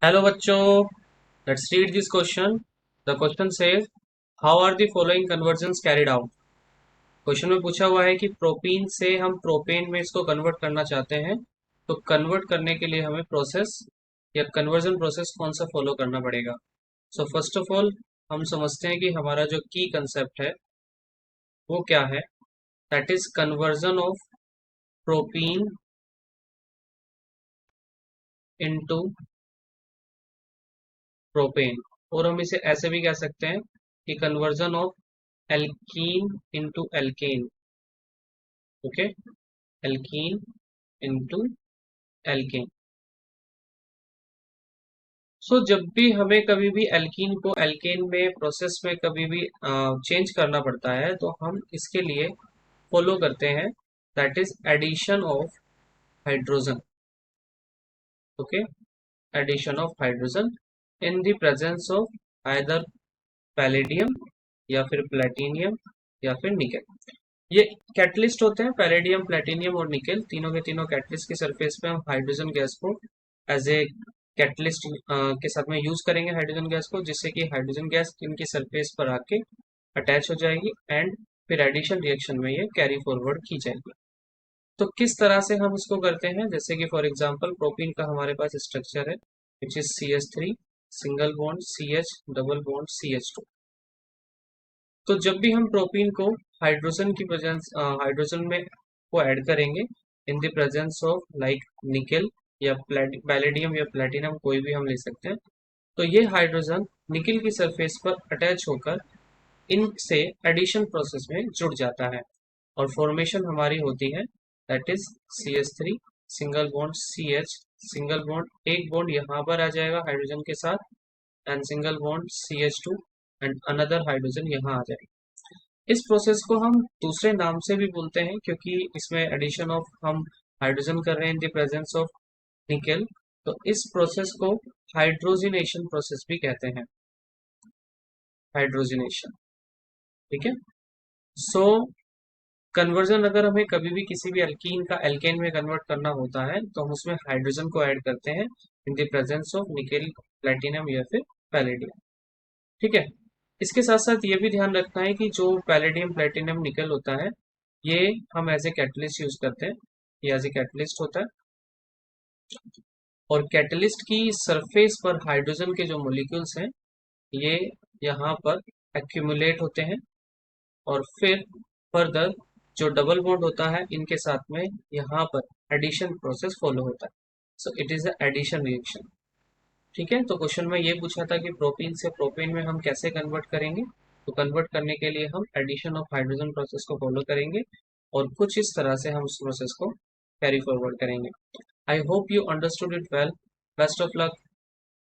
Hello बच्चों, let's read this question. The question says how are the following conversions carried out. Question में पूछा हुआ है कि प्रोपीन से हम प्रोपेन में इसको कन्वर्ट करना चाहते हैं, तो कन्वर्ट करने के लिए हमें प्रोसेस या कन्वर्जन प्रोसेस कौन सा फॉलो करना पड़ेगा। सो फर्स्ट ऑफ ऑल हम समझते हैं कि हमारा जो की कंसेप्ट है वो क्या है। That is conversion of propene into propane, और हम इसे ऐसे भी कह सकते हैं कि conversion of alkene into alkane. Okay, alkene into alkane. So जब भी हमें कभी भी एल्कीन को एल्केन में प्रोसेस में कभी भी चेंज करना पड़ता है तो हम इसके लिए फॉलो करते हैं, that is addition of hydrogen. Okay, addition of hydrogen in the presence of either palladium या फिर प्लेटिनियम या फिर निकेल। ये कैटलिस्ट होते हैं, पैलेडियम प्लेटिनियम और निकेल, तीनों के तीनों कैटलिस्ट की सरफेस पे हम हाइड्रोजन गैस को एज ए कैटलिस्ट के साथ में यूज करेंगे हाइड्रोजन गैस को, जिससे कि हाइड्रोजन गैस इनकी सरफेस पर आके अटैच हो जाएगी एंड फिर एडिशन रिएक्शन में ये कैरी फॉरवर्ड की जाएगी। तो किस तरह से हम इसको करते हैं, जैसे कि फॉर एग्जांपल प्रोपीन का हमारे पास स्ट्रक्चर है which is CH3 single bond CH double bond CH2। तो जब भी हम प्रोपीन को हाइड्रोजन की प्रेजेंस हाइड्रोजन में को ऐड करेंगे इन the presence of like nickel या पैलेडियम या प्लेटिनम, कोई भी हम ले सकते हैं, तो ये हाइड्रोजन निकेल की सरफेस पर अटैच होकर इनसे एडिशन प्रोसेस में जुड़ जाता है और फॉर्मेशन हमारी होती है that is CH3 single bond CH single bond, एक बॉन्ड यहाँ पर आ जाएगा हाइड्रोजन के साथ and single bond CH2 and another hydrogen यहाँ आ जाएगा। इस प्रोसेस को हम दूसरे नाम से भी बोलते हैं क्योंकि इसमें एडिशन ऑफ हम हाइड्रोजन कर रहे हैं इन द प्रेजेंस ऑफ निकेल, तो इस प्रोसेस को हाइड्रोजिनेशन प्रोसेस भी कहते हैं, हाइड्रोजिनेशन। ठीक है। सो कन्वर्जन अगर हमें कभी भी किसी भी अल्कीन का एल्केन में कन्वर्ट करना होता है तो हम उसमें हाइड्रोजन को ऐड करते हैं इन the presence of nickel platinum या फिर पैलेडियम। ठीक है। इसके साथ साथ ये भी ध्यान रखना है कि जो पैलेडियम प्लेटिनम निकल होता है ये हम एज ए कैटलिस्ट यूज करते हैं, ये एज ए कैटलिस्ट होता है, और कैटलिस्ट की सरफेस पर हाइड्रोजन के जो मॉलिक्यूल्स हैं ये यहाँ पर एक्यूमुलेट होते हैं और फिर फर्दर जो डबल बॉन्ड होता है इनके साथ में यहाँ पर एडिशन प्रोसेस फॉलो होता है। So it is a addition reaction. ठीक है। तो क्वेश्चन में ये पूछा था कि प्रोपीन से प्रोपेन में हम कैसे कन्वर्ट करेंगे, तो कन्वर्ट करने के लिए हम एडिशन ऑफ हाइड्रोजन प्रोसेस को फॉलो करेंगे और कुछ इस तरह से हम उस प्रोसेस को कैरी फॉरवर्ड करेंगे। I hope you understood it well. Best of luck.